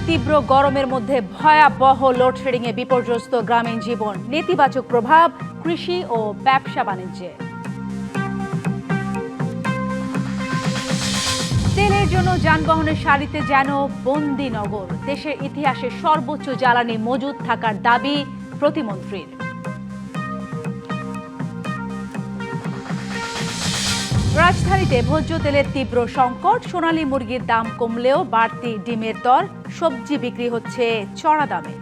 তীব্র গরমের মধ্যে ভয়াবহ লোডশেডিংয়ে বিপর্যস্ত গ্রামীণ জীবন, নেতিবাচক প্রভাব কৃষি ও ব্যবসা বাণিজ্যে। তেলের জন্য যানবাহনের সারিতে যেন বন্দিনগর। দেশের ইতিহাসে সর্বোচ্চ জ্বালানি মজুদ থাকার দাবি প্রতিমন্ত্রীর। রাজধানীতে ভোজ্য তেলের তীব্র সংকট, সোনালী মুরগির দাম কমলেও বাড়তি ডিমের দর, সবজি বিক্রি হচ্ছে চড়া দামে।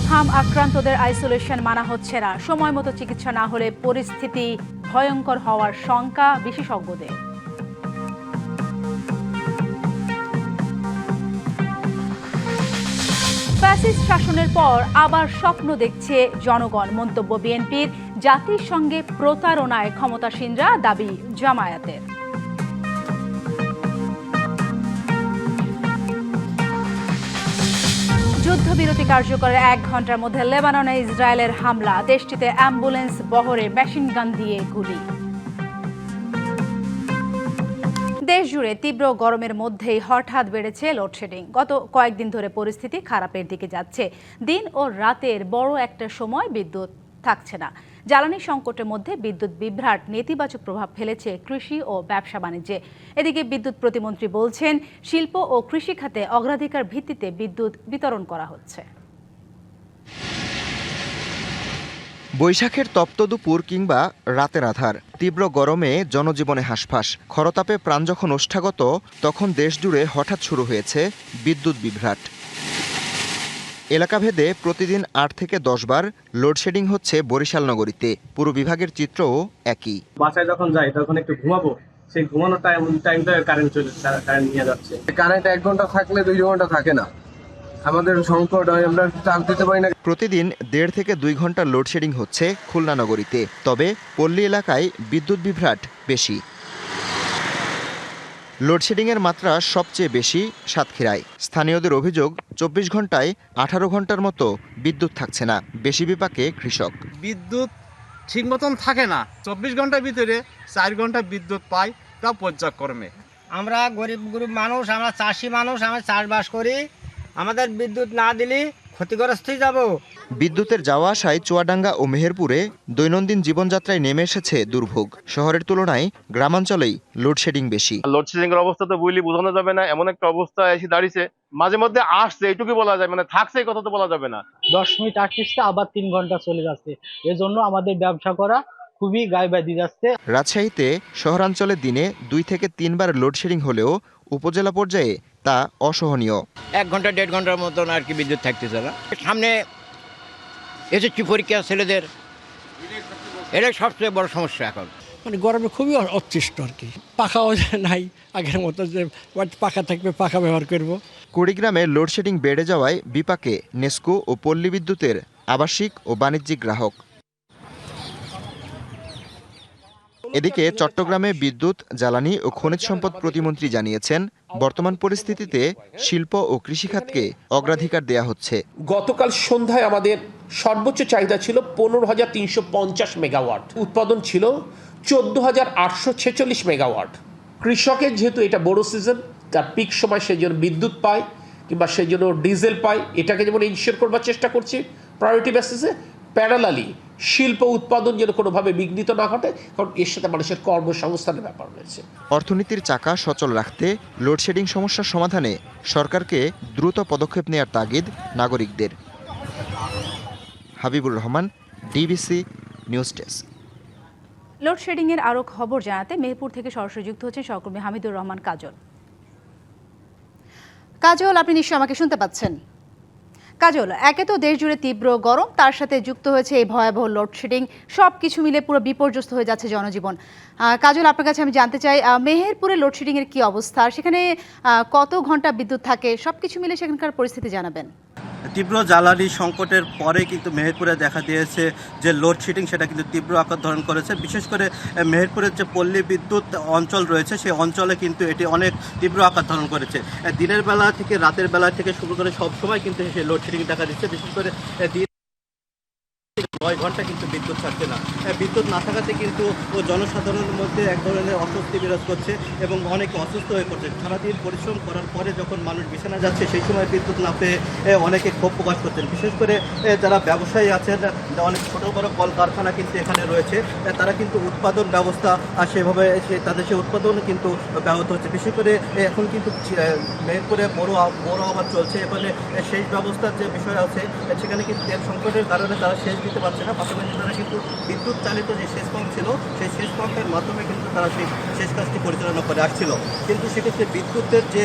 হাম আক্রান্তদের আইসোলেশন মানা হচ্ছে না, সময় মতো চিকিৎসা না হলে পরিস্থিতি ভয়ঙ্কর হওয়ার শঙ্কা বিশেষজ্ঞদের। ফ্যাসিস্ট শাসনের পর আবার স্বপ্ন দেখছে জনগণ, মন্তব্য বিএনপির। জাতির সঙ্গে প্রতারণায় ক্ষমতাসীনরা, দাবি জামায়াতের। যুদ্ধবিরতি কার্যকরের 1 ঘন্টার মধ্যে লেবাননে ইসরায়েলের হামলা, দেশটিতে অ্যাম্বুলেন্স বহরে মেশিনগান দিয়ে গুলি। দেশজুড়ে তীব্র গরমের মধ্যেই হঠাৎ বেড়েছে লোডশেডিং। গত কয়েকদিন ধরে পরিস্থিতি খারাপের দিকে যাচ্ছে। দিন ও রাতের বড় একটা সময় বিদ্যুৎ থাকছে না। জ্বালানি সংকটের মধ্যে বিদ্যুৎ বিভ্রাট নেতিবাচক প্রভাব ফেলেছে কৃষি ও ব্যবসা বাণিজ্যে। এদিকে বিদ্যুৎ প্রতিমন্ত্রী বলছেন, শিল্প ও কৃষি খাতে অগ্রাধিকার ভিত্তিতে বিদ্যুৎ বিতরণ করা হচ্ছে। বৈশাখের তপ্ত দুপুর কিংবা রাতের আধার, তীব্র গরমে জনজীবনে হাঁসফাঁস। খরতাপে প্রাণ যখন ওষ্ঠাগত, তখন দেশজুড়ে হঠাৎ শুরু হয়েছে বিদ্যুৎ বিভ্রাট। এলাকাভেদে প্রতিদিন 8 থেকে 10 বার লোডশেডিং হচ্ছে বরিশাল নগরীতে। পুরো বিভাগের চিত্রও একই। বাসায় যখন যাই তখন একটু ঘুমাবো, সেই ঘুমানোর টাইমটা কারেন্ট নিয়ে যাচ্ছে। কারেন্ট 1 ঘন্টা থাকলে 2 ঘন্টা থাকে না, আমাদের সংকট হয়, আমরা চাপ দিতে পারি না। প্রতিদিন 1.5 থেকে 2 ঘন্টা লোডশেডিং হচ্ছে খুলনা নগরীতে। তবে পল্লী এলাকায় বিদ্যুৎ বিভ্রাট বেশি। লোডশেডিংয়ের মাত্রা সবচেয়ে বেশি সাতক্ষীরায়। স্থানীয়দের অভিযোগ, 24 ঘন্টায় 18 ঘন্টার মতো বিদ্যুৎ থাকছে না। বেশি বিপাকে কৃষক। বিদ্যুৎ ঠিক মতন থাকে না, 24 ঘন্টার ভিতরে 4 ঘন্টা বিদ্যুৎ পাই, তা পর্যায়ক্রমে। আমরা গরিব মানুষ, আমরা চাষি মানুষ, আমরা চাষবাস করি, আমাদের বিদ্যুৎ না দিলে ক্ষতিগ্রস্তই যাব। বিদ্যুতের যাওয়া আসায় চুয়াডাঙ্গা ও মেহেরপুরে দৈনন্দিন জীবনযাত্রায় নেমে এসেছে দুর্ভোগ। শহরের তুলনায় গ্রামাঞ্চলেই লোডশেডিং বেশি। লোডশেডিং এর অবস্থা তো বুঝলি বোঝানো যাবে না, এমন একটা অবস্থা এসে দাঁড়িয়েছে। মাঝে মধ্যে আসছে এইটুকু বলা যায়, মানে থাকছে এই কথা তো বলা যাবে না। 10 মিনিট আসছে, আবার 3 ঘন্টা চলে যাচ্ছে। এজন্য আমাদের ব্যবসা করা খুবই গায়ে বাঁধি যাচ্ছে। রাজশাহীতে শহরাঞ্চলে দিনে 2 থেকে 3 বার লোডশেডিং হলেও উপজেলা পর্যায়ে তা অসহনীয়। 1 ঘন্টা 1.5 ঘন্টার মতন আর কি বিদ্যুৎ থাকতেছে না। সামনে এসএসসি পরীক্ষা ছেলেদের, এটা সবচেয়ে বড় সমস্যা এখন। মানে গরমে খুবই অতিষ্ঠ আর কি। পাখাও নাই আগের মতো যে পাখা থাকবে পাখা ব্যবহার করব। কুড়িগ্রামে লোডশেডিং বেড়ে যাওয়ায় বিপাকে নেসকো ও পল্লী বিদ্যুতের আবাসিক ও বাণিজ্যিক গ্রাহক। এদিকে চট্টগ্রামে বিদ্যুৎ, জ্বালানি ও খনিজ সম্পদ প্রতিমন্ত্রী জানিয়েছেন, বর্তমান পরিস্থিতিতে শিল্প ও কৃষিখাতকে অগ্রাধিকার দেয়া হচ্ছে। গতকাল সন্ধ্যায় আমাদের সর্বোচ্চ চাহিদা ছিল 15,350 মেগাওয়াট, উৎপাদন ছিল 14,846 মেগাওয়াট। কৃষকের যেহেতু এটা বড় সিজন, তার পিক সময় সেই জন্য বিদ্যুৎ পায় কিংবা সেই জন্য ডিজেল পায়, এটাকে যেমন ইনশিওর করবার চেষ্টা করছি প্রায়োরিটি বেসিসে। প্যারালালি শিল্প উৎপাদন যেন কোনোভাবে বিঘ্নিত না ঘটে, কারণ এর সাথে মানুষের কর্মসংস্থানের ব্যাপার রয়েছে। অর্থনীতির চাকা সচল রাখতে লোডশেডিং সমস্যার সমাধানে সরকারকে দ্রুত পদক্ষেপ নেওয়ার তাগিদ নাগরিকদের। Habibur Rahman, DBC news desk. লোডশেডিংয়ের আরও খবর জানাতে মেহেরপুর থেকে সরাসরি যুক্ত হচ্ছেন সহকর্মী হামিদুর রহমান কাজল। কাজল, আপনি নিশ্চয়ই আমাকে শুনতে পাচ্ছেন? কাজল, একে তো দেশ জুড়ে তীব্র গরম, তার সাথে যুক্ত হয়েছে এই ভয়াবহ লোডশেডিং, সব কিছু মিলে পুরো বিপর্যস্ত হয়ে যাচ্ছে জনজীবন। কাজল, আপনার কাছে আমি জানতে চাই, মেহেরপুরে লোডশেডিংয়ের কী অবস্থা, সেখানে কত ঘন্টা বিদ্যুৎ থাকে, সব কিছু মিলে সেখানকার পরিস্থিতি জানাবেন। তীব্র জ্বালানি সংকটের পরে কিন্তু মেহেরপুরে দেখা দিয়েছে যে লোডশেডিং সেটা কিন্তু তীব্র আকার ধারণ করেছে। বিশেষ করে মেহেরপুরের যে পল্লী বিদ্যুৎ অঞ্চল রয়েছে সেই অঞ্চলে কিন্তু এটি অনেক তীব্র আকার ধারণ করেছে। দিনের বেলা থেকে রাতের বেলা থেকে শুরু করে সব সময় কিন্তু সেই লোডশেডিং দেখা দিচ্ছে। বিশেষ করে 9 ঘন্টা কিন্তু বিদ্যুৎ থাকছে না। বিদ্যুৎ না থাকাতে কিন্তু জনসাধারণের মধ্যে এক ধরনের অস্বস্তি বিরাজ করছে এবং অনেকে অসুস্থ হয়ে পড়ছে। সারাদিন পরিশ্রম করার পরে যখন মানুষ বিছানা যাচ্ছে সেই সময় বিদ্যুৎ না পেয়ে অনেকে ক্ষোভ প্রকাশ করছেন। বিশেষ করে যারা ব্যবসায়ী আছেন, অনেক ছোটো বড় কলকারখানা কিন্তু এখানে রয়েছে, তারা কিন্তু উৎপাদন ব্যবস্থা সেভাবে তাদের সেই উৎপাদন কিন্তু ব্যাহত হচ্ছে। বিশেষ করে এখন কিন্তু মেহেরপুরে বড় আবাদ চলছে, এখানে সেচ ব্যবস্থার যে বিষয় আছে সেখানে কিন্তু তেল সংকটের কারণে তারা সেচ দিতে পারছে না। পাশাপাশি তারা কিন্তু বিদ্যুৎ চালিত যে সেচ পাম্প ছিল সেই সেচ পাম্পের মাধ্যমে কিন্তু তারা সেই সেচ কাজটি পরিচালনা করে আসছিল। কিন্তু সেক্ষেত্রে বিদ্যুতের যে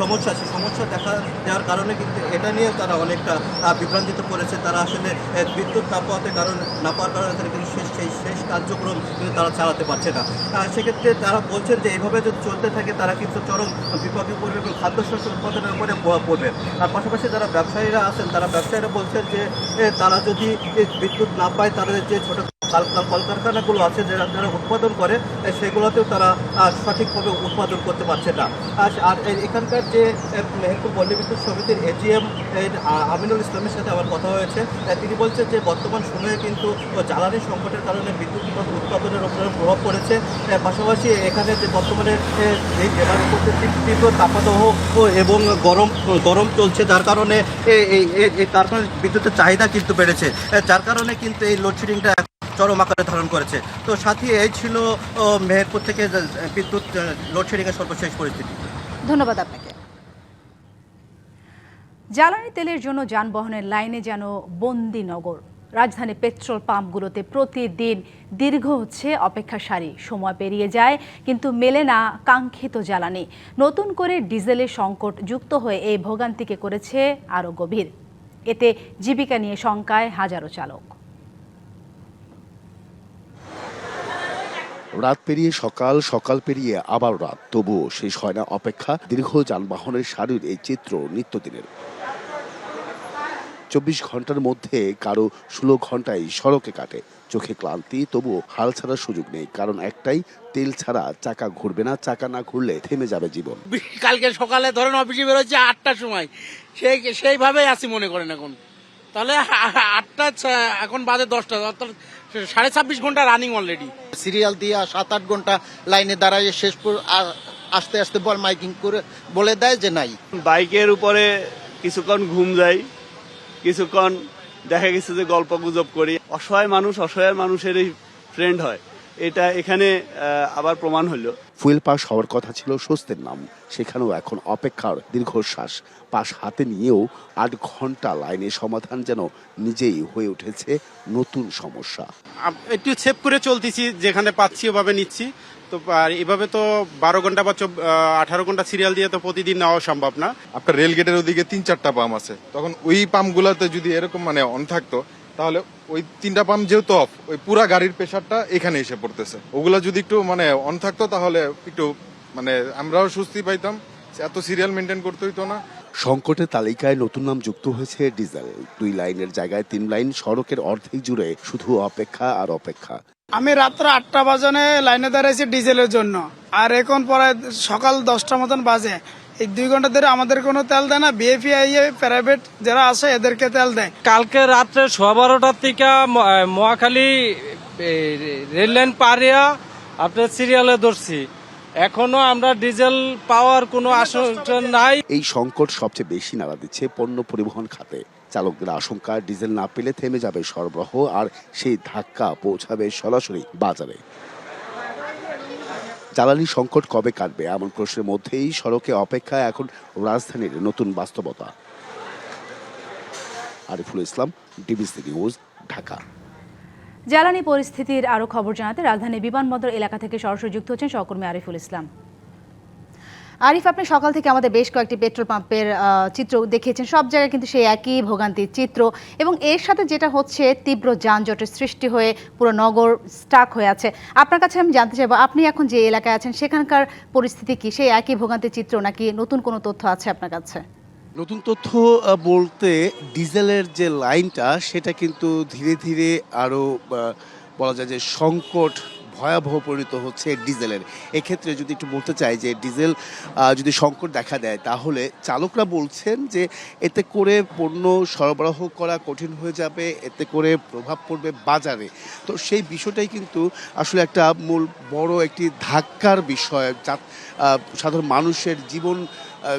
সমস্যা, সেই সমস্যা দেখা দেওয়ার কারণে কিন্তু এটা নিয়ে তারা অনেকটা বিভ্রান্তিতে পড়েছে। তারা আসলে বিদ্যুৎ না পাওয়ার কারণে তারা কিন্তু সেই শেষ কার্যক্রম কিন্তু তারা চালাতে পারছে না। সেক্ষেত্রে তারা বলছেন যে এইভাবে যদি চলতে থাকে তারা কিন্তু চরম বিপদে পড়বে এবং খাদ্যশস্য উৎপাদনের উপরে প্রভাব পড়বে। আর পাশাপাশি যারা ব্যবসায়ীরা আছেন, ব্যবসায়ীরা বলছেন যে তারা যদি বিদ্যুৎ না পায় তাদের যে ছোটো কলকারখানাগুলো আছে যারা উৎপাদন করে সেগুলোতেও তারা সঠিকভাবে উৎপাদন করতে পারছে না। আর এখানকার যে মেহেরপুর পল্লী বিদ্যুৎ সমিতির এজিএম আমিনুল ইসলামের সাথে আমার কথা হয়েছে, তিনি বলছেন যে বর্তমান সময়ে কিন্তু জ্বালানি সংকটের কারণে বিদ্যুৎ উৎপাদনের উপরে প্রভাব পড়েছে। পাশাপাশি এখানে যে বর্তমানে এই জেলার উপর তীব্র তাপদাহ এবং গরম চলছে, যার কারণে বিদ্যুতের চাহিদা কিন্তু বেড়েছে, যার কারণে কিন্তু এই লোডশেডিংটা চরম আকারে ধারণ করেছে। তো সাথী এই ছিল মেহেরপুর থেকে বিদ্যুৎ লোডশেডিংয়ের সর্বশেষ পরিস্থিতি। ধন্যবাদ আপনাকে। জ্বালানি তেলের জন্য যানবাহনের লাইনে যেন বন্দিনগর। রাজধানী পেট্রোল পাম্পগুলোতে প্রতিদিন দীর্ঘ হচ্ছে অপেক্ষা সারি। সময় পেরিয়ে যায় কিন্তু মেলে না কাঙ্ক্ষিত জ্বালানি। নতুন করে ডিজেলের সংকট যুক্ত হয়ে এই ভোগান্তিকে করেছে আরও গভীর। এতে জীবিকা নিয়ে শঙ্কায় হাজারো চালক। রাত পেরিয়ে সকাল, সকাল পেরিয়ে আবার রাত, তবুও শেষ হয় না অপেক্ষা। দীর্ঘ যানবাহনের সারির এই চিত্র নিত্যদিনের। 24 ঘন্টার মধ্যে কারো 16 ঘন্টায় সড়কে কাটে। চোখে ক্লান্তি, তবুও হাল ছাড়ার সুযোগ নেই, কারণ একটাই, তেল ছাড়া চাকা ঘুরবে না। চাকা না ঘুরলে থেমে যাবে জীবন। কালকে সকালে ধরেন অফিসে বেরোচ্ছে 8টার সময়, সেইভাবেই আছি মনে করেন এখন। তাহলে 8টা এখন বাজে 10টা, অর্থাৎ 26.5 ঘন্টা রানিং অলরেডি। সিরিয়াল দিয়ে 7-8 ঘন্টা লাইনে দাঁড়ায় শেষ আস্তে আস্তে বল মাইকিং করে বলে দেয় যে নাই। বাইকের উপরে কিছুক্ষণ ঘুম যায়, কিছুক্ষণ দেখা গেছে যে গল্প গুজব করি। অসহায় মানুষেরই ফ্রেন্ড হয়, এটা এখানে আবার প্রমাণ হলো। ফুয়েল পাস হওয়ার কথা ছিল স্বস্তির নাম, সেখানেও এখন অপেক্ষার দীর্ঘশ্বাস। পাস হাতে নিয়েও 8 ঘন্টা লাইনে সমাধান যেন নিজেই হয়ে উঠেছে নতুন সমস্যা। একটু সেভ করে চলতেছি, যেখানে পাচ্ছি ওভাবে নিচ্ছি। তো এভাবে তো 12 ঘন্টা বা 18 ঘন্টা সিরিয়াল দিয়ে তো প্রতিদিন নেওয়া সম্ভব না। আপনার রেল গেটের ওদিকে 3-4টা পাম্প আছে, তখন ওই পাম্পগুলোতে যদি এরকম অন থাকতো তাহলে ওই 3টা পাম্প যেহেতু অফ, ওই পুরা গাড়ির প্রেসারটা এখানে এসে পড়তেছে। ওগুলা যদি একটু অন থাকতো তাহলে একটু আমরাও স্বস্তি পাইতাম, এত সিরিয়াল মেনটেন করতে হইতো না। সংকটের তালিকায় নতুন নাম যুক্ত হয়েছে ডিজেল। 2 লাইনের জায়গায় 3 লাইন, সড়কের অর্ধেক জুড়ে শুধু অপেক্ষা আর অপেক্ষা। আমি রাত্র 8টা বাজনে লাইনে দাঁড়াইছি ডিজেলের জন্য, আর এখন প্রায় সকাল 10টা মতন বাজে। এই 2 ঘন্টা ধরে আমাদের কোনো তেল দেয় না। বিএফআই প্রাইভেট যারা আছে এদেরকে তেল দেয়। কালকে রাত্রে 12:15 থেকে মহাখালী রেল লাইন পারিয়া আপনার সিরিয়ালে ধরছি, এখনো আমরা ডিজেল পাওয়ার কোনো আশঙ্কা নাই। এই সংকট সবচেয়ে বেশি নাড়া দিচ্ছে পণ্য পরিবহন খাতে। চালকদের আশঙ্কা, ডিজেল না পেলে থেমে যাবে সরবরাহ, আর সেই ধাক্কা পৌঁছাবে সরাসরি বাজারে। জ্বালানি সংকট কবে কাটবে এমন প্রশ্নের মধ্যেই সড়কে অপেক্ষা এখন রাজধানীর নতুন বাস্তবতা। Ariful Islam, DBC news, Dhaka. জ্বালানি পরিস্থিতির আরও খবর জানাতে রাজধানী বিমানবন্দর এলাকা থেকে সরাসরি যুক্ত হচ্ছেন সহকর্মী আরিফুল ইসলাম। আরিফ, আপনি সকাল থেকে আমাদের বেশ কয়েকটি পেট্রোল পাম্পের চিত্র দেখিয়েছেন। সব জায়গায় কিন্তু সেই একই ভোগান্তির চিত্র, এবং এর সাথে যেটা হচ্ছে তীব্র যানজটের সৃষ্টি হয়ে পুরো নগর স্টাক হয়ে আছে। আপনার কাছে আমি জানতে চাইবো, আপনি এখন যে এলাকায় আছেন সেখানকার পরিস্থিতি কি? সেই একই ভোগান্তির চিত্র নাকি নতুন কোনো তথ্য আছে আপনার কাছে? নতুন তথ্য বলতে ডিজেলের যে লাইনটা সেটা কিন্তু ধীরে ধীরে আরও বলা যায় যে সংকট ভয়াবহ পরিণত হচ্ছে ডিজেলের। এক্ষেত্রে যদি একটু বলতে চাই যে ডিজেল যদি সংকট দেখা দেয় তাহলে চালকরা বলছেন যে এতে করে পণ্য সরবরাহ করা কঠিন হয়ে যাবে, এতে করে প্রভাব পড়বে বাজারে। তো সেই বিষয়টাই কিন্তু আসলে একটা মূল বড় একটি ধাক্কার বিষয়, যা সাধারণ মানুষের জীবন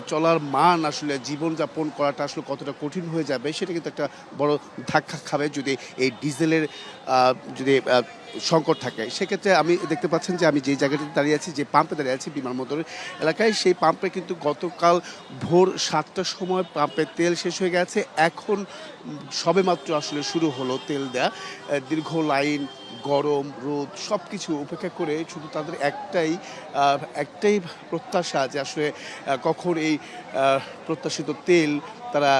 চলার মান, আসলে জীবনযাপন করাটা আসলে কতটা কঠিন হয়ে যাবে সেটা কিন্তু একটা বড় ধাক্কা খাবে যদি এই ডিজেলের যদি সংকট থাকে। সেক্ষেত্রে আমি দেখতে পাচ্ছেন যে আমি যে জায়গাটিতে দাঁড়িয়ে আছি, যে পাম্পে দাঁড়িয়ে আছি বিমানবন্দর এলাকায়, সেই পাম্পে কিন্তু গতকাল ভোর 7টার সময় পাম্পে তেল শেষ হয়ে গেছে। এখন সবেমাত্র আসলে শুরু হলো তেল দেয়া। দীর্ঘ লাইন, গরম, রোদ সব কিছু উপেক্ষা করে শুধু তাদের একটাই প্রত্যাশা যে আসলে কখন এই প্রত্যাশিত তেল তারা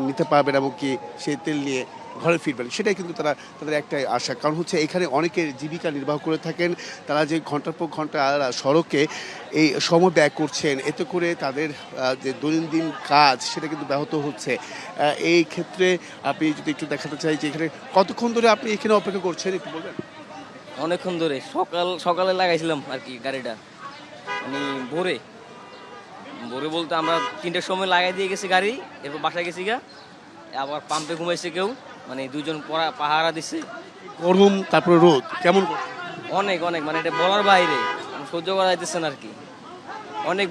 নিতে পারবেন এবং কি সেই তেল নিয়ে ঘরে ফিরবেন, সেটাই কিন্তু তাদের একটাই আশা। কারণ হচ্ছে এখানে অনেকের জীবিকা নির্বাহ করে থাকেন, তারা যে ঘন্টার পর ঘন্টা সড়কে এই সময় ব্যয় করছেন, এতে করে তাদের যে দৈনন্দিন কাজ সেটা কিন্তু ব্যাহত হচ্ছে। এই ক্ষেত্রে আপনি যদি একটু দেখাতে চাই যে এখানে কতক্ষণ ধরে আপনি এখানে অপেক্ষা করছেন একটু বলবেন? অনেকক্ষণ ধরে, সকালে লাগাইছিলাম আর কি গাড়িটা, মানে ভোরে বলতে আমরা 3টার সময় লাগাই দিয়ে গেছি গাড়ি, এরপর বাসায় গেছি গা, আবার পাম্পে ঘুমাইছে কেউ, মানে দুজন পাহারা দিচ্ছে। গরম তারপরে রোদ কেমন? অনেক মানে এটা বলার বাইরে, সহ্য করা যাইতেছে না আর কি, অনেক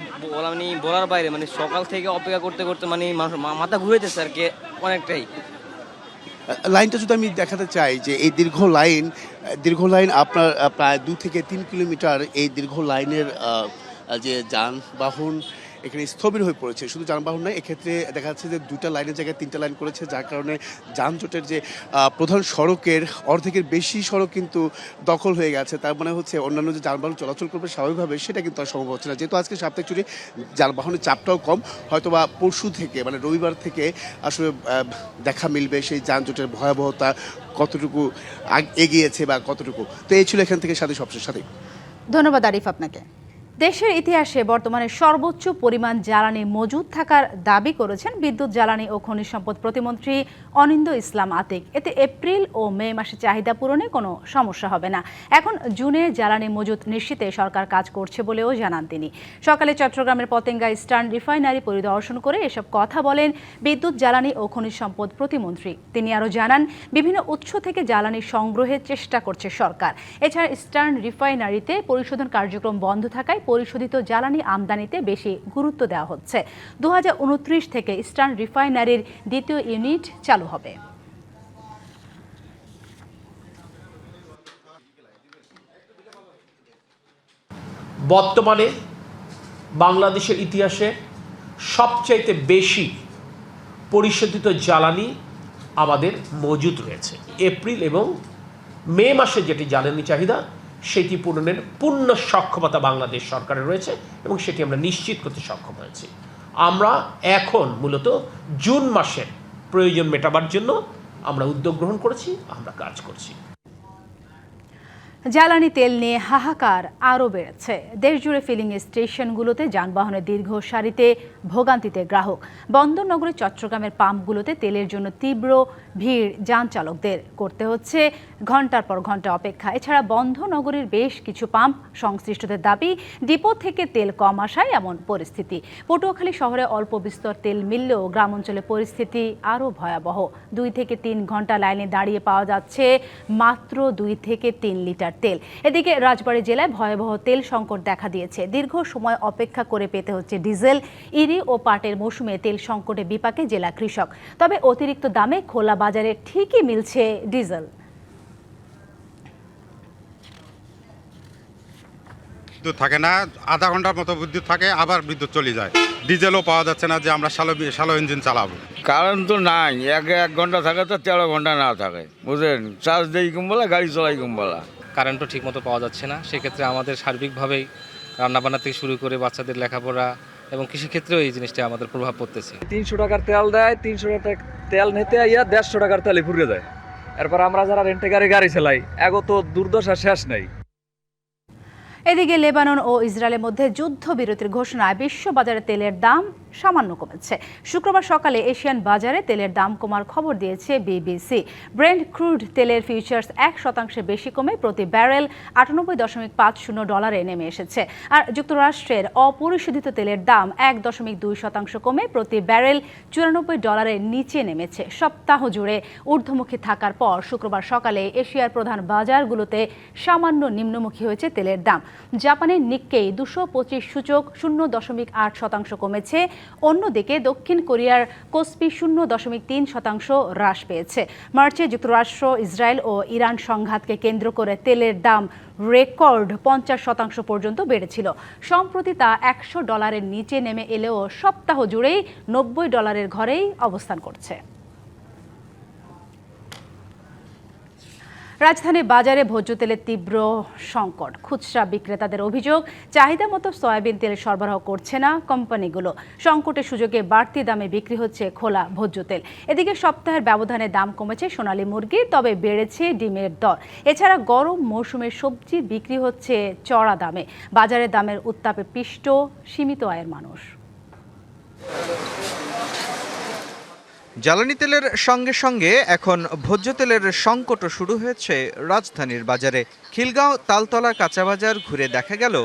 মানে বলার বাইরে, মানে সকাল থেকে অপেক্ষা করতে করতে মানে মানুষ মাথা ঘুরেতেছে আর কি অনেকটাই। লাইনটা যদি আমি দেখাতে চাই যে এই দীর্ঘ লাইন আপনার প্রায় 2 থেকে 3 কিলোমিটার, এই দীর্ঘ লাইনের যে যানবাহন এখানে স্থবির হয়ে পড়েছে। শুধু যানবাহন নয়, এক্ষেত্রে দেখা যাচ্ছে যে 2টা লাইনের জায়গায় 3টা লাইন করেছে, যার কারণে যানজটের যে প্রধান সড়কের অর্ধেকের বেশি সড়ক কিন্তু দখল হয়ে গেছে। তার মানে হচ্ছে অন্যান্য যে যানবাহন চলাচল করবে স্বাভাবিকভাবে সেটা কিন্তু আর সম্ভব হচ্ছে না। যেহেতু আজকে সাপ্তাহিক ছুটি, যানবাহনের চাপটাও কম, হয়তোবা পরশু থেকে মানে রবিবার থেকে আসলে দেখা মিলবে সেই যানজটের ভয়াবহতা কতটুকু এগিয়েছে বা কতটুকু। তো এই ছিল এখান থেকে সবশেষ সাথে। ধন্যবাদ আরিফ আপনাকে। দেশের ইতিহাসে বর্তমানে সর্বোচ্চ পরিমাণ জ্বালানি মজুদ থাকার দাবি করেছেন বিদ্যুৎ, জ্বালানি ও খনিজ সম্পদ প্রতিমন্ত্রী অনিন্দ ইসলাম আতিক। এতে এপ্রিল ও মে মাসে চাহিদা পূরণে কোনো সমস্যা হবে না। এখন জুনে জ্বালানি মজুদ নিশ্চিতে সরকার কাজ করছে বলেও জানান তিনি। সকালে চট্টগ্রামের পতেঙ্গা ইস্টার্ন রিফাইনারি পরিদর্শন করে এসব কথা বলেন বিদ্যুৎ, জ্বালানি ও খনিজ সম্পদ প্রতিমন্ত্রী। তিনি আরও জানান, বিভিন্ন উৎস থেকে জ্বালানি সংগ্রহের চেষ্টা করছে সরকার। এছাড়া ইস্টার্ন রিফাইনারিতে পরিশোধন কার্যক্রম বন্ধ থাকায় পরিশোধিত জ্বালানি আমদানিতে বেশি গুরুত্ব দেওয়া হচ্ছে। 2029 থেকে ইস্টার্ন রিফাইনারির দ্বিতীয় ইউনিট চালু হবে। বর্তমানে বাংলাদেশের ইতিহাসে সবচাইতে বেশি পরিশোধিত জ্বালানি আমাদের মজুদ রয়েছে। এপ্রিল এবং মে মাসে যেটি জ্বালানি চাহিদা সেটি পূরণের পূর্ণ সক্ষমতা বাংলাদেশ সরকারের রয়েছে এবং সেটি আমরা নিশ্চিত করতে সক্ষম হয়েছি। আমরা এখন মূলত জুন মাসের প্রয়োজন মেটাবার জন্য আমরা উদ্যোগ গ্রহণ করেছি, আমরা কাজ করছি। জ্বালানি তেল নিয়ে হাহাকার আরও বেড়েছে। দেশজুড়ে ফিলিং স্টেশনগুলোতে যানবাহনের দীর্ঘ সারিতে ভোগান্তিতে গ্রাহক। বন্দরনগরী চট্টগ্রামের পাম্পগুলোতে তেলের জন্য তীব্র ভিড় যান চালকদের, করতে হচ্ছে ঘন্টার পর ঘন্টা অপেক্ষা। এছাড়া বন্দরনগরীর বেশ কিছু পাম্প সংশ্লিষ্টদের দাবি, ডিপো থেকে তেল কম আসায় এমন পরিস্থিতি। পটুয়াখালী শহরে অল্প বিস্তর তেল মিললেও গ্রাম অঞ্চলে পরিস্থিতি আরও ভয়াবহ। 2 থেকে 3 ঘন্টা লাইনে দাঁড়িয়ে পাওয়া যাচ্ছে মাত্র 2 থেকে 3 লিটার তেল। এদিকে রাজবাড়ী জেলায় ভয়াবহ তেল সংকট দেখা দিয়েছে। দীর্ঘ সময় অপেক্ষা করে পেতে হচ্ছে ডিজেল। ইরি ও পাটের মৌসুমে তেল সংকটে বিপাকে জেলা কৃষক। তবে অতিরিক্ত দামে খোলা বাজারে ঠিকই মিলছে ডিজেল। বিদ্যুৎ থাকে না, আধা ঘন্টার মতো বিদ্যুৎ থাকে, আবার বিদ্যুৎ চলে যায়। ডিজেলও পাওয়া যাচ্ছে না যে আমরা শ্যালো ইঞ্জিন চালাবো। কারেন্ট তো নাই, এক ঘন্টা থাকে তো 13 ঘন্টা না থাকে, বুঝলেন। চার্জ দেই কমবেলা, গাড়ি চলাই কমবেলা। কারেন্টও ঠিক মতো পাওয়া যাচ্ছে না। সেক্ষেত্রে আমাদের সার্বিকভাবেই রান্নাবান্না থেকে শুরু করে বাচ্চাদের লেখাপড়া এবং কৃষিক্ষেত্রেও এই জিনিসটা আমাদের প্রভাব পড়তেছে। 300 টাকার তেল দেয়, 300 টাকার তেল নিতে আইয়া 150 টাকার তেলে ফুরিয়ে যায়। এরপর আমরা যারা রেন্টে গাড়ি চালাই, এগো তো দুর্দশা শেষ নাই। এদিকে লেবানন ও ইসরায়েলের মধ্যে যুদ্ধবিরতির ঘোষণায় বিশ্ববাজারে তেলের দাম সামান্য কমেছে। শুক্রবার সকালে এশিয়ান বাজারে তেলের দাম কমার খবর দিয়েছে বিবিসি। ব্রেন্ট ক্রুড তেলের ফিউচার্স 1% বেশি কমে প্রতি ব্যারেল $98.50 নেমে এসেছে। আর যুক্তরাষ্ট্রের অপরিশোধিত তেলের দাম 1.2% কমে প্রতি ব্যারেল $94 নিচে নেমেছে। সপ্তাহ জুড়ে ঊর্ধ্বমুখী থাকার পর শুক্রবার সকালে এশিয়ার প্রধান বাজারগুলোতে সামান্য নিম্নমুখী হয়েছে তেলের দাম। জাপানের নিক্কেই 225 সূচক 0.8% কমেছে। অন্যদিকে দক্ষিণ কোরিয়ার কোসপি 0.3% হ্রাস পেয়েছে। মার্চে যুক্তরাষ্ট্র, ইসরায়েল ও ইরান সংঘাতকে কেন্দ্র করে তেলের দাম রেকর্ড 50% পর্যন্ত বেড়েছিল। সম্প্রতি তা $100 নিচে নেমে এলেও সপ্তাহ জুড়েই $90 ঘরেই অবস্থান করছে। রাজধানী বাজারে ভোজ্য তেলের তীব্র সংকট। খুচরা বিক্রেতাদের অভিযোগ, চাহিদা মতো সয়াবিন তেল সরবরাহ করছে না কোম্পানিগুলো। সংকটের সুযোগে বাড়তি দামে বিক্রি হচ্ছে খোলা ভোজ্য তেল। এদিকে সপ্তাহের ব্যবধানে দাম কমেছে সোনালী মুরগির, তবে বেড়েছে ডিমের দর। এছাড়া গরম মৌসুমের সবজি বিক্রি হচ্ছে চড়া দামে। বাজারের দামের উত্তাপে পিষ্ট সীমিত আয়ের মানুষ। জ্বালানি তেলের সঙ্গে সঙ্গে এখন ভোজ্য তেলের সংকটও শুরু হয়েছে রাজধানীর বাজারে। খিলগাঁও তালতলা কাঁচাবাজার ঘুরে দেখা গেল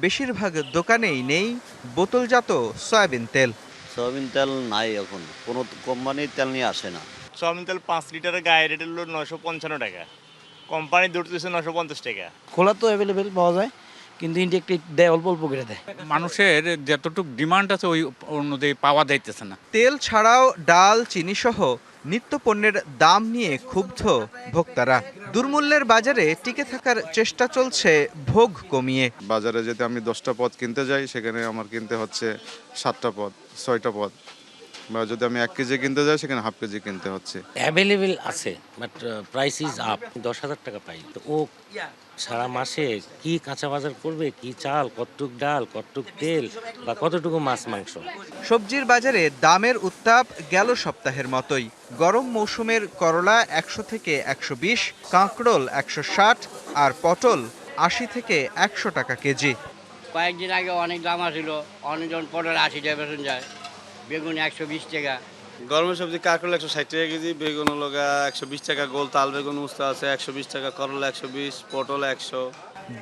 বেশিরভাগ দোকানেই নেই বোতলজাত সয়াবিন তেল। সয়াবিন তেল নাই, এখন কোনো কোম্পানির তেল নিয়ে আসে না। সয়াবিন তেল 5 লিটারের গায়ে রেট হলো 955 টাকা, কোম্পানি ধরতেছে 950 টাকা। খোলা তো অ্যাভেলেবেল পাওয়া যায়, কিন্তু ইনজেক্টেড দেয়, অল্প অল্প করে দেয়। মানুষের যতটুকু ডিমান্ড আছে ওই অনুযায়ী পাওয়া যাইতেছে না। তেল ছাড়াও ডাল, চিনি সহ নিত্য পণ্যের দাম নিয়ে ক্ষুব্ধ ভোক্তারা। দুর্মূল্যের বাজারে টিকে থাকার চেষ্টা চলছে ভোগ কমিয়ে। বাজারে যদি আমি 10টা পদ কিনতে যাই, সেখানে আমার কিনতে হচ্ছে 7টা পদ, 6টা পদ। বা যদি আমি 1 কেজি কিনতে যাই, সেখানে হাফ কেজি কিনতে হচ্ছে। অ্যাভেলেবেল আছে, বাট প্রাইস ইজ আপ। 10,000 টাকা পাই, তো ও সারা মাসে কি কাঁচা বাজার করবে, কি চাল, কতটুক ডাল, কতটুক তেল বা কতটুকু মাছ মাংস। সবজির বাজারে দামের উত্তাপ গেল সপ্তাহের মতোই। গরম মৌসুমের করলা 100 থেকে 120, কাঁকরোল 160 আর পটল 80 থেকে 100 টাকা কেজি। কয়েকদিন আগে অনেক দাম আসছিল, অনেকজন পটল 80 টাকা বেতন যায়, বেগুন 120 টাকা। গরমের সবজি কাঁকরোল 160 টাকা কেজি, বেগুন লগা 120 টাকা, গোল তাল বেগুন উস্তা আছে 120 টাকা, করলা 120, পটল 100।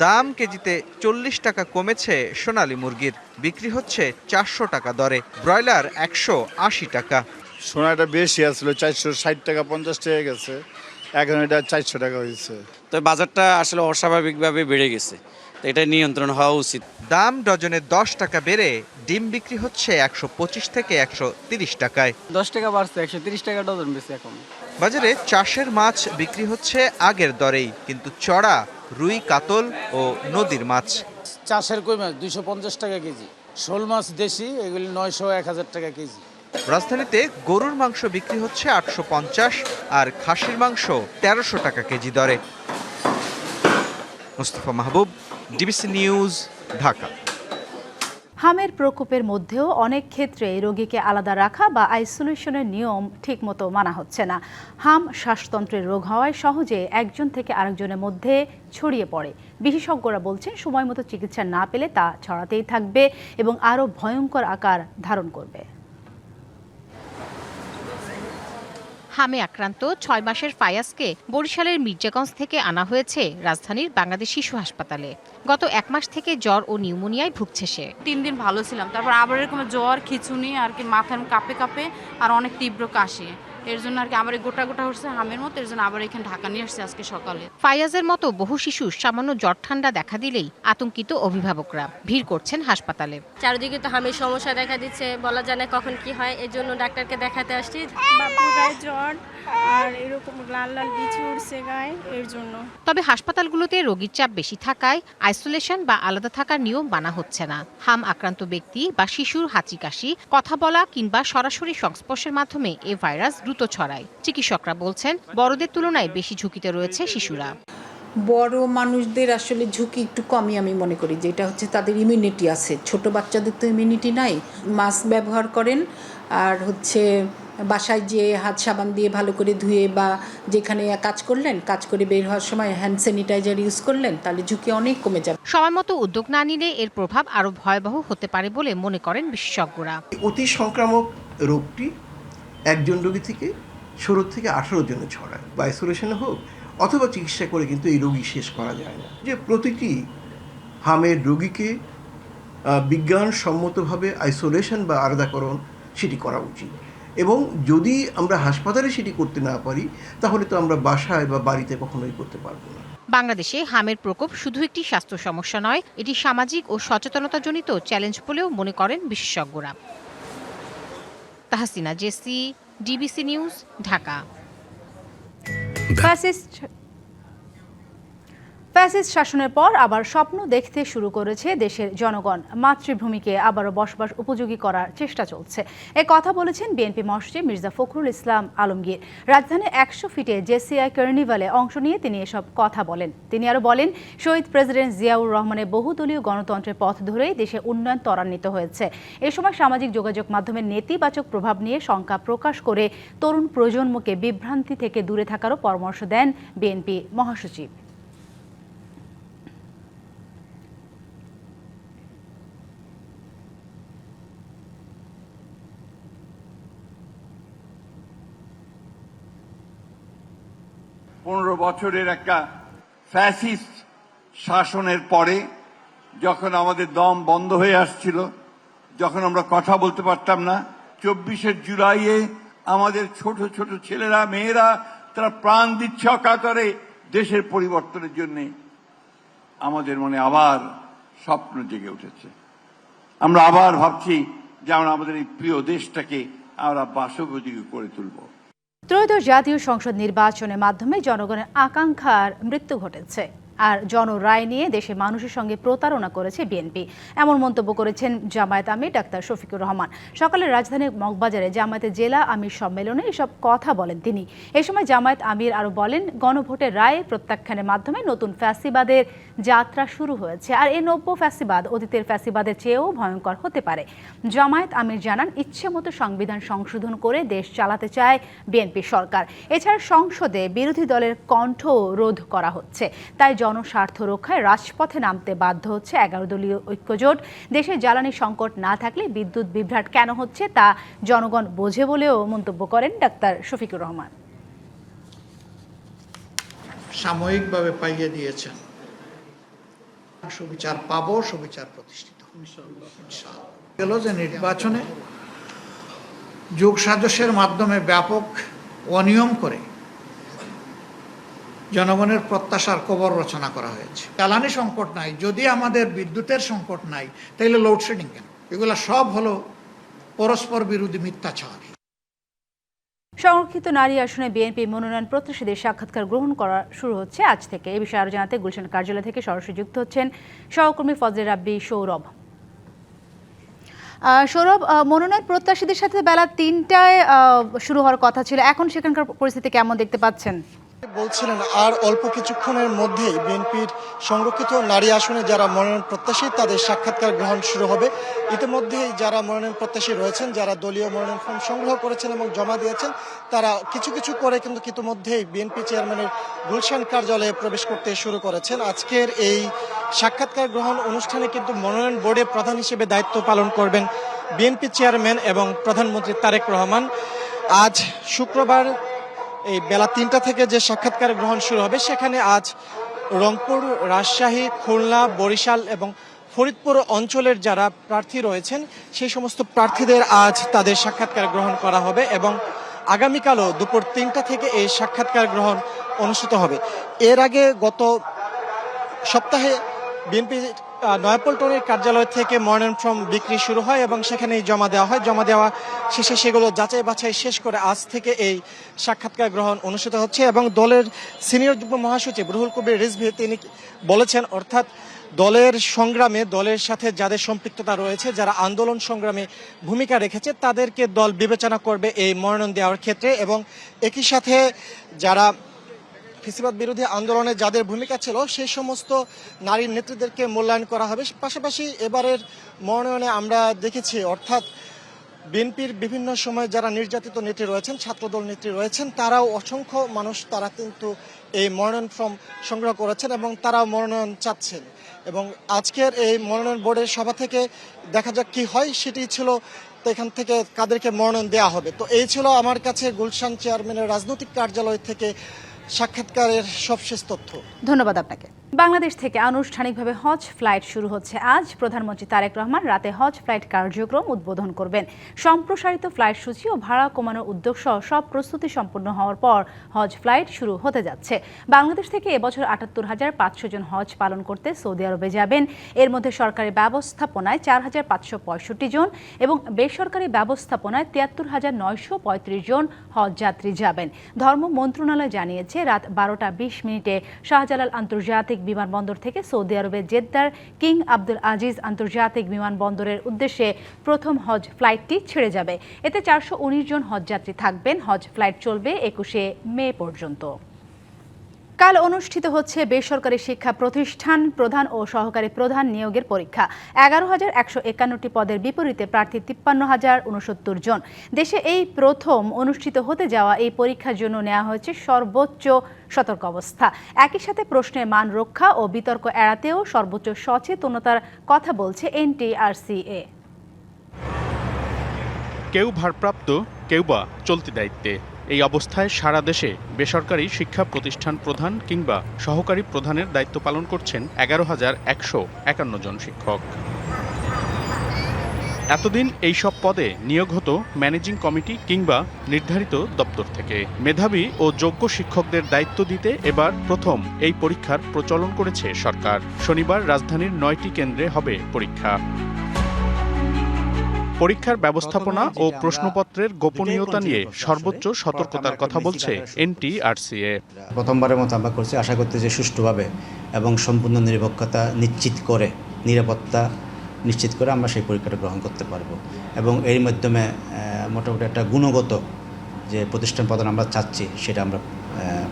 দাম কেজিতে 40 টাকা কমেছে সোনালী মুরগির, বিক্রি হচ্ছে 400 টাকা দরে। ব্রয়লার 180 টাকা। সোনাটা বেশি আসলো, 460 টাকা 50 টাকা গেছে, এখন এটা 400 টাকা হয়েছে। তো বাজারটা আসলে অস্বাভাবিকভাবে বেড়ে গেছে, তো এটা নিয়ন্ত্রণ হওয়া উচিত। দাম ডজনে 10 টাকা বেড়ে ডিম বিক্রি হচ্ছে 125 থেকে 130 টাকায়। 10 টাকা বাড়ছে, 130 টাকা ডজন বেশি। এখন বাজারে চাষের মাছ বিক্রি হচ্ছে আগের দরেই, কিন্তু চড়া রুই, কাতল ও নদীর মাছ। চাষের কই মাছ 250 টাকা কেজি, শোল মাছ দেশি এগুলি 900-1000 টাকা কেজি। রাজধানীতে গরুর মাংস বিক্রি হচ্ছে 850 আর খাসির মাংস 1300 টাকা কেজি দরে। মুস্তাফা মাহবুব, ডিবিসি নিউজ, ঢাকা। হামের প্রকোপের মধ্যেও অনেক ক্ষেত্রে রোগীকে আলাদা রাখা বা আইসোলেশনের নিয়ম ঠিকমতো মানা হচ্ছে না। হাম শ্বাসতন্ত্রের রোগ হওয়ায় সহজে একজন থেকে আরেকজনের মধ্যে ছড়িয়ে পড়ে। বিশেষজ্ঞরা বলছেন, সময় মতো চিকিৎসা না পেলে তা ছড়াতেই থাকবে এবং আরও ভয়ঙ্কর আকার ধারণ করবে। হামে আক্রান্ত 6 মাসের ফায়াজকে বরিশালের মির্জাগঞ্জ থেকে আনা হয়েছে রাজধানীর বাংলাদেশ শিশু হাসপাতালে। গত 1 মাস থেকে জ্বর ও নিউমোনিয়ায় ভুগছে সে। 3 দিন ভালো ছিলাম, তারপর আবার এরকম জ্বর, খিঁচুনি আর কি, মাথার কাঁপে কাঁপে আর অনেক তীব্র কাশি। এর জন্য আর কি আমার গোটা গোটা হচ্ছে হামের মতো, এর জন্য আবার এখানে ঢাকা নিয়ে আসছে আজকে সকালে। ফায়াজের মতো বহু শিশু সামান্য জ্বর ঠান্ডা দেখা দিলেই আতঙ্কিত অভিভাবকরা ভিড় করছেন হাসপাতালে। চারিদিকে তো হামের সমস্যা দেখা দিচ্ছে, বলা যায় না কখন কি হয়, এর জন্য ডাক্তারকে দেখাতে আসছি। বাবুর গায়ে জ্বর আর এরকম লাল লাল বিচি উঠছে গায়ে, এর জন্য। তবে হাসপাতালগুলোতে রোগীর চাপ বেশি থাকায় আইসোলেশন বা আলাদা থাকার নিয়ম মানা হচ্ছে না। হাম আক্রান্ত ব্যক্তি বা শিশুর হাঁচি কাশি, কথা বলা কিংবা সরাসরি সংস্পর্শের মাধ্যমে এ ভাইরাস দ্রুত ছড়ায়। চিকিৎসকরা বলছেন, বড়দের তুলনায় বেশি ঝুঁকিতে রয়েছে শিশুরা। বড় মানুষদের আসলে ঝুঁকি একটু কমই আমি মনে করি, যেটা হচ্ছে তাদের ইমিউনিটি আছে। ছোট বাচ্চাদের তো ইমিউনিটি নাই। মাস্ক ব্যবহার করেন আর হচ্ছে বাসায় যেয়ে হাত সাবান দিয়ে ভালো করে ধুয়ে বা যেখানে কাজ করলেন, কাজ করে বের হওয়ার সময় হ্যান্ড স্যানিটাইজার ইউজ করলেন, তাহলে ঝুঁকি অনেক কমে যাবে। সময়মতো উদ্যোগ না নিলে এর প্রভাব আরও ভয়াবহ হতে পারে বলে মনে করেন বিশেষজ্ঞরা। অতি সংক্রামক রোগটি একজন রোগী থেকে 16 থেকে 18 জনে ছড়ায়, বা আইসোলেশনে হোক অথবা চিকিৎসা করে কিন্তু এই রোগী শেষ করা যায় না। যে প্রতিটি হামের রোগীকে বিজ্ঞানসম্মতভাবে আইসোলেশন বা আলাদাকরণ সেটি করা উচিত, এবং যদি আমরা হাসপাতালে সেটি করতে না পারি তাহলে তো আমরা বাসায় বা বাড়িতে কখনোই করতে পারবো না। বাংলাদেশে হামের প্রকোপ শুধু একটি স্বাস্থ্য সমস্যা নয়, এটি সামাজিক ও সচেতনতাজনিত চ্যালেঞ্জ বলেও মনে করেন বিশেষজ্ঞরা। তাহসিনা জেসি, ডিবিসি নিউজ, ঢাকা। ফ্যাসিস্ট শাসনের পর আবার স্বপ্ন দেখতে শুরু করেছে দেশের জনগণ। মাতৃভূমিকে আবারও বসবাস উপযোগী করার চেষ্টা চলছে। এ কথা বলেছেন বিএনপি মহাসচিব মির্জা ফখরুল ইসলাম আলমগীর। রাজধানীর 100 ফিটে জেসিআই কার্নিভালে অংশ নিয়ে তিনি এসব কথা বলেন। তিনি আরও বলেন, শহীদ প্রেসিডেন্ট জিয়াউর রহমানের বহুদলীয় গণতন্ত্রের পথ ধরেই দেশে উন্নয়ন ত্বরান্বিত হয়েছে। এ সময় সামাজিক যোগাযোগ মাধ্যমের নেতিবাচক প্রভাব নিয়ে শঙ্কা প্রকাশ করে তরুণ প্রজন্মকে বিভ্রান্তি থেকে দূরে থাকারও পরামর্শ দেন বিএনপি মহাসচিব। 15 বছরের একটা ফ্যাসিস্ট শাসনের পরে যখন আমাদের দম বন্ধ হয়ে আসছিল, যখন আমরা কথা বলতে পারতাম না, 24 জুলাইয়ে আমাদের ছোট ছোট ছেলেরা মেয়েরা তারা প্রাণ দিচ্ছে অকাতরে দেশের পরিবর্তনের জন্য। আমাদের মনে আবার স্বপ্ন জেগে উঠেছে। আমরা আবার ভাবছি যে আমরা আমাদের এই প্রিয় দেশটাকে আমরা বাসোপযোগী করে তুলব। ত্রয়োদশ জাতীয় সংসদ নির্বাচনের মাধ্যমে জনগণের আকাঙ্ক্ষার মৃত্যু ঘটেছে, আর জনরায় নিয়ে দেশের মানুষের সঙ্গে প্রতারণা করেছে বিএনপি। এমন মন্তব্য করেছেন জামায়াত আমির ডাক্তার শফিকুর রহমান। সকালে রাজধানীর মগবাজারে জামায়াতের জেলা আমির সম্মেলনে এসব কথা বলেন তিনি। এ সময় জামায়াত আমির আরও বলেন, গণভোটের রায় প্রত্যাখ্যানের মাধ্যমে নতুন ফ্যাসিবাদের যাত্রা শুরু হয়েছে, আর এই নব্য ফ্যাসিবাদ অতীতের ফ্যাসিবাদের চেয়েও ভয়ঙ্কর হতে পারে। জামায়াত আমির জানান, ইচ্ছে মতো সংবিধান সংশোধন করে দেশ চালাতে চায় বিএনপি সরকার। এছাড়া সংসদে বিরোধী দলের কণ্ঠ রোধ করা হচ্ছে, তাই জনস্বার্থ রক্ষায় রাজপথে নামতে বাধ্য হচ্ছে 11 দলীয় ঐক্যজোট। দেশে জ্বালানি সংকট না থাকলে বিদ্যুৎ বিভ্রাট কেন হচ্ছে তা জনগণ বোঝে বলেও মন্তব্য করেন ডাক্তার শফিকুর রহমান। সাময়িকভাবে পাইয়ে দিয়েছেন, সুবিচার পাবো, সুবিচার প্রতিষ্ঠিত গেল যে নির্বাচনে যোগ সাজসের মাধ্যমে ব্যাপক অনিয়ম করে জনগণের প্রত্যাশার কবর রচনা করা হয়েছে। জ্বালানি সংকট নাই, যদি আমাদের বিদ্যুতের সংকট নাই, তাহলে লোডশেডিং কেন? এগুলা সব হলো পরস্পর বিরোধী মিথ্যাচার। সংরক্ষিত নারী আসনে বিএনপি মনোনয়ন প্রত্যাশীদের সাক্ষাৎকার গ্রহণ করা শুরু হচ্ছে আজ থেকে। এ বিষয়ে আরো জানাতে গুলশান কার্যালয় থেকে সরাসরি যুক্ত হচ্ছেন সহকর্মী ফজলে রাব্বি সৌরভ। সৌরভ, মনোনয়ন প্রত্যাশীদের সাথে বেলা 3টায় শুরু হওয়ার কথা ছিল, এখন সেখানকার পরিস্থিতি কেমন দেখতে পাচ্ছেন? বলছিলেন আর অল্প কিছুক্ষণের মধ্যেই বিএনপির সংরক্ষিত নারী আসনে যারা মনোনয়ন প্রত্যাশী তাদের সাক্ষাৎকার গ্রহণ শুরু হবে। ইতিমধ্যেই যারা মনোনয়ন প্রত্যাশী রয়েছেন, যারা দলীয় মনোনয়ন ফর্ম সংগ্রহ করেছেন এবং জমা দিয়েছেন, তারা কিছু কিছু করে কিন্তু ইতিমধ্যেই বিএনপি চেয়ারম্যানের গুলশান কার্যালয়ে প্রবেশ করতে শুরু করেছেন। আজকের এই সাক্ষাৎকার গ্রহণ অনুষ্ঠানে কিন্তু মনোনয়ন বোর্ডের প্রধান হিসেবে দায়িত্ব পালন করবেন বিএনপি চেয়ারম্যান এবং প্রধানমন্ত্রী তারেক রহমান। আজ শুক্রবার এই বেলা 3টা থেকে যে সাক্ষাৎকার গ্রহণ শুরু হবে, সেখানে আজ রংপুর, রাজশাহী, খুলনা, বরিশাল এবং ফরিদপুর অঞ্চলের যারা প্রার্থী রয়েছেন সেই সমস্ত প্রার্থীদের আজ তাদের সাক্ষাৎকার গ্রহণ করা হবে এবং আগামীকালও দুপুর 3টা থেকে এই সাক্ষাৎকার গ্রহণ অনুষ্ঠিত হবে। এর আগে গত সপ্তাহে বিএনপি নয়াপল্টনের কার্যালয় থেকে মনোনয়ন ফর্ম বিক্রি শুরু হয় এবং সেখানেই জমা দেওয়া হয়। জমা দেওয়া শেষে সেগুলো যাচাই বাছাই শেষ করে আজ থেকে এই সাক্ষাৎকার গ্রহণ অনুষ্ঠিত হচ্ছে এবং দলের সিনিয়র যুগ্ম মহাসচিব রুহুল কবির রিজভী তিনি বলেছেন, অর্থাৎ দলের সংগ্রামে, দলের সাথে যাদের সম্পৃক্ততা রয়েছে, যারা আন্দোলন সংগ্রামে ভূমিকা রেখেছে, তাদেরকে দল বিবেচনা করবে এই মনোনয়ন দেওয়ার ক্ষেত্রে এবং একই সাথে যারা ফ্যাসিবাদ বিরোধী আন্দোলনে যাদের ভূমিকা ছিল সেই সমস্ত নারী নেত্রীদেরকে মূল্যায়ন করা হবে। পাশাপাশি এবারের মনোনয়নে আমরা দেখেছি, অর্থাৎ বিএনপির বিভিন্ন সময় যারা নির্যাতিত নেত্রী রয়েছেন, ছাত্রদল নেত্রী রয়েছেন, তারাও অসংখ্য মানুষ তারা কিন্তু এই মনোনয়ন ফর্ম সংগ্রহ করেছেন এবং তারাও মনোনয়ন চাচ্ছেন। এবং আজকের এই মনোনয়ন বোর্ডের সভা থেকে দেখা যাক কি হয়, সেটি ছিল তো এখান থেকে কাদেরকে মনোনয়ন দেওয়া হবে। তো এই ছিল আমার কাছে গুলশান চেয়ারম্যানের রাজনৈতিক কার্যালয় থেকে সাক্ষাৎকারের সবশেষ তথ্য। ধন্যবাদ আপনাকে। বাংলাদেশ থেকে আনুষ্ঠানিকভাবে হজ ফ্লাইট শুরু হচ্ছে আজ। প্রধানমন্ত্রী তারেক রহমান রাতে হজ ফ্লাইট কার্যক্রম উদ্বোধন করবেন। সম্প্রসারিত ফ্লাইট সূচি ও ভাড়া কমানোর উদ্যোগ সহ সব প্রস্তুতি সম্পন্ন হওয়ার পর হজ ফ্লাইট শুরু হতে যাচ্ছে। বাংলাদেশ থেকে এবছর ৭৮,৫০০ জন হজ পালন করতে সৌদি আরবে যাবেন। এর মধ্যে সরকারি ব্যবস্থাপনায় ৪,৫৬৫ জন এবং বেসরকারি ব্যবস্থাপনায় ৭৩,৯৩৫ জন হজ যাত্রী যাবেন। ধর্ম মন্ত্রণালয় জানিয়েছে রাত 12টা 20 মিনিটে শাহজালাল আন্তর্জাতিক বিমানবন্দর থেকে সৌদি আরবের জেদ্দার কিং আব্দুল আজিজ আন্তর্জাতিক বিমানবন্দরের উদ্দেশ্যে প্রথম হজ ফ্লাইটটি ছেড়ে যাবে। এতে 419 জন হজযাত্রী থাকবেন। হজ ফ্লাইট চলবে 21শে মে পর্যন্ত। কাল অনুষ্ঠিত হচ্ছে বেসরকারি শিক্ষা প্রতিষ্ঠান প্রধান ও সহকারী প্রধান নিয়োগের পরীক্ষা। 11,151টি পদের বিপরীতে প্রার্থী 53,069 জন। দেশে এই প্রথম অনুষ্ঠিত হতে যাওয়া এই পরীক্ষার জন্য নেওয়া হয়েছে সর্বোচ্চ সতর্ক অবস্থা। একই সাথে প্রশ্নের মান রক্ষা ও বিতর্ক এড়াতেও সর্বোচ্চ সচেতনতার কথা বলছে এনটিআরসিএ। কেউ ভারপ্রাপ্ত, কেউ বা চলতি দায়িত্বে। এই অবস্থায় সারা দেশে বেসরকারি শিক্ষা প্রতিষ্ঠান প্রধান কিংবা সহকারী প্রধানের দায়িত্ব পালন করছেন 11,151 জন শিক্ষক। এতদিন এই সব পদে নিয়োগ হতো ম্যানেজিং কমিটি কিংবা নির্ধারিত দপ্তর থেকে। মেধাবী ও যোগ্য শিক্ষকদের দায়িত্ব দিতে এবার প্রথম এই পরীক্ষার প্রচলন করেছে সরকার। শনিবার রাজধানীর 9টি কেন্দ্রে হবে পরীক্ষা। পরীক্ষার ব্যবস্থাপনা ও প্রশ্নপত্রের গোপনীয়তা নিয়ে সর্বোচ্চ সতর্কতার কথা বলছে এনটিআরসিএ। প্রথমবারের মতো আমরা করছি, আশা করতে যে সুষ্ঠুভাবে এবং সম্পূর্ণ নিরপেক্ষতা নিশ্চিত করে, নিরাপত্তা নিশ্চিত করে আমরা সেই পরীক্ষাটা গ্রহণ করতে পারব এবং এর মাধ্যমে মোটামুটি একটা গুণগত যে প্রতিষ্ঠান প্রদান আমরা চাচ্ছি সেটা আমরা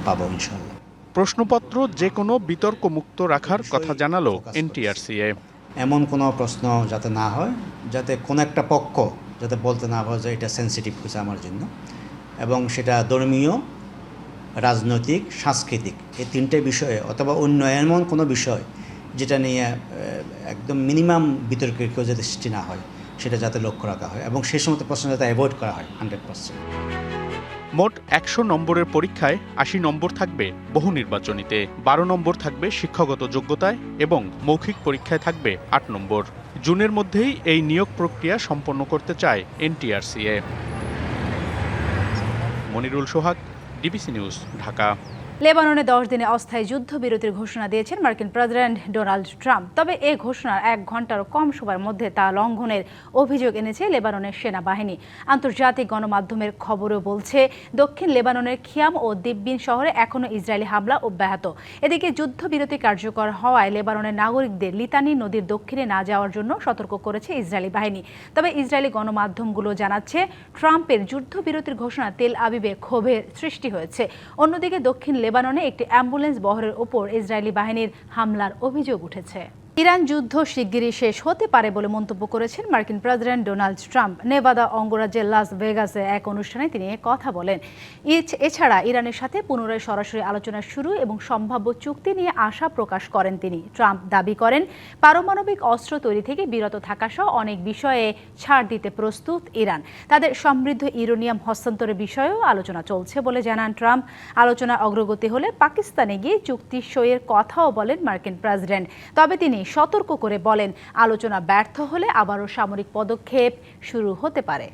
পাবো ইনশাআল্লাহ। প্রশ্নপত্র যে কোনো বিতর্ক মুক্ত রাখার কথা জানালো এনটিআরসিএ। এমন কোনো প্রশ্ন যাতে না হয়, যাতে কোনো একটা পক্ষ যাতে বলতে না পারে যে এটা সেন্সিটিভ হয়েছে আমার জন্য, এবং সেটা ধর্মীয়, রাজনৈতিক, সাংস্কৃতিক এই তিনটে বিষয়ে অথবা অন্য এমন কোনো বিষয় যেটা নিয়ে একদম মিনিমাম বিতর্কের কেউ যাতে সৃষ্টি না হয় সেটা যাতে লক্ষ্য রাখা হয় এবং সেই সমস্ত প্রশ্ন যাতে অ্যাভয়েড করা হয় 100%। মোট 100 নম্বরের পরীক্ষায় 80 নম্বর থাকবে বহু নির্বাচনীতে, 12 নম্বর থাকবে শিক্ষাগত যোগ্যতায় এবং মৌখিক পরীক্ষায় থাকবে 8 নম্বর। জুনের মধ্যেই এই নিয়োগ প্রক্রিয়া সম্পন্ন করতে চায় এনটিআরসিএ। মনিরুল সোহাগ, ডিবিসি নিউজ, ঢাকা। লেবাননে 10 দিনে অস্থায়ী যুদ্ধবিরতির ঘোষণা দিয়েছেন মার্কিন প্রেসিডেন্ট ডোনাল্ড ট্রাম্প। তবে এই ঘোষণার 1 ঘন্টারও কম সময়ের মধ্যে তা লঙ্ঘনের অভিযোগ এনেছে লেবাননের সেনাবাহিনী। আন্তর্জাতিক গণমাধ্যমের খবরও বলছে দক্ষিণ লেবাননের খিয়াম ও দিব্বিন শহরে এখনও ইসরায়েলি হামলা অব্যাহত। এদিকে যুদ্ধবিরতি কার্যকর হওয়ায় লেবাননের নাগরিকদের লিতানি নদীর দক্ষিণে না যাওয়ার জন্য সতর্ক করেছে ইসরায়েলি বাহিনী। তবে ইসরায়েলি গণমাধ্যমগুলো জানাচ্ছে ট্রাম্পের যুদ্ধবিরতির ঘোষণা তেল আবিবে ক্ষোভের সৃষ্টি হয়েছে। অন্যদিকে দক্ষিণ লেবাননে একটি অ্যাম্বুলেন্স বহরের ওপর ইসরায়েলি বাহিনীর হামলার অভিযোগ উঠেছে। ইরান যুদ্ধ শিগগিরই শেষ হতে পারে বলে মন্তব্য করেছেন মার্কিন প্রেসিডেন্ট ডোনাল্ড ট্রাম্প। নেভাদা অঙ্গরাজ্যের লাস ভেগাসে এক অনুষ্ঠানে তিনি কথা বলেন। এছাড়া ইরানের সাথে পুনরায় সরাসরি আলোচনা শুরু এবং সম্ভাব্য চুক্তি নিয়ে আশা প্রকাশ করেন তিনি। ট্রাম্প দাবি করেন পারমাণবিক অস্ত্র তৈরি থেকে বিরত থাকা সহ অনেক বিষয়ে ছাড় দিতে প্রস্তুত ইরান। তাদের সমৃদ্ধ ইউরেনিয়াম হস্তান্তরের বিষয়েও আলোচনা চলছে বলে জানান ট্রাম্প। আলোচনা অগ্রগতি হলে পাকিস্তানে গিয়ে চুক্তি সইয়ের কথাও বলেন মার্কিন প্রেসিডেন্ট। তবে তিনি সতর্ক করে বলেন আলোচনা ব্যর্থ হলে আবারও সামরিক পদক্ষেপ শুরু হতে পারে।